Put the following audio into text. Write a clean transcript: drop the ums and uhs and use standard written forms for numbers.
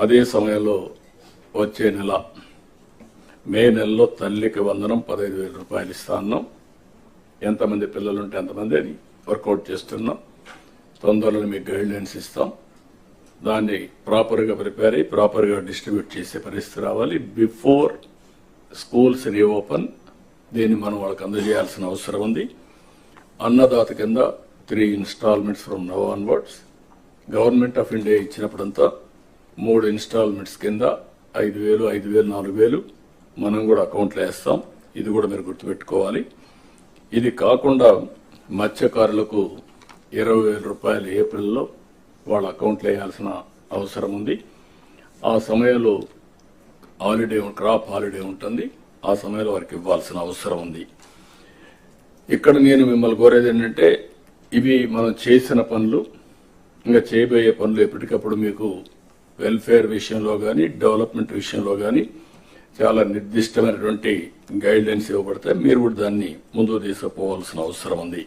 అదే సమయంలో వచ్చే నెల మే నెలలో తల్లికి వందనం 15,000 రూపాయలు ఇస్తా ఉన్నాం. ఎంతమంది పిల్లలుంటే ఎంతమంది అని వర్కౌట్ చేస్తున్నాం. తొందరలో మీకు గైడ్లైన్స్ ఇస్తాం. దాన్ని ప్రాపర్గా ప్రిపేర్ అయ్యి ప్రాపర్గా డిస్ట్రిబ్యూట్ చేసే పరిస్థితి రావాలి. బిఫోర్ స్కూల్స్ రీఓపెన్ దీన్ని మనం వాళ్ళకి అందజేయాల్సిన అవసరం ఉంది. అన్నదాత కింద 3 installments from now onwards. Government of India ఇచ్చినప్పుడంతా 3 ఇన్స్టాల్మెంట్స్ కింద 5,000, 5,000, 4,000 మనం కూడా అకౌంట్లో వేస్తాం. ఇది కూడా మీరు గుర్తుపెట్టుకోవాలి. ఇది కాకుండా మత్స్యకారులకు 20,000 రూపాయలు ఏప్రిల్లో వాళ్ళ అకౌంట్లో వేయాల్సిన అవసరం ఉంది. ఆ సమయంలో క్రాప్ హాలిడే ఉంటుంది. ఆ సమయంలో వారికి ఇవ్వాల్సిన అవసరం ఉంది. ఇక్కడ నేను మిమ్మల్ని కోరేది ఏంటంటే, ఇవి మనం చేసిన పనులు, ఇంకా చేయబోయే పనులు ఎప్పటికప్పుడు మీకు వెల్ఫేర్ విషయంలో కానీ డెవలప్మెంట్ విషయంలో కానీ చాలా నిర్దిష్టమైనటువంటి గైడ్ లైన్స్ ఇవ్వబడతాయి. మీరు కూడా దాన్ని ముందుకు తీసుకుపోవాల్సిన అవసరం ఉంది.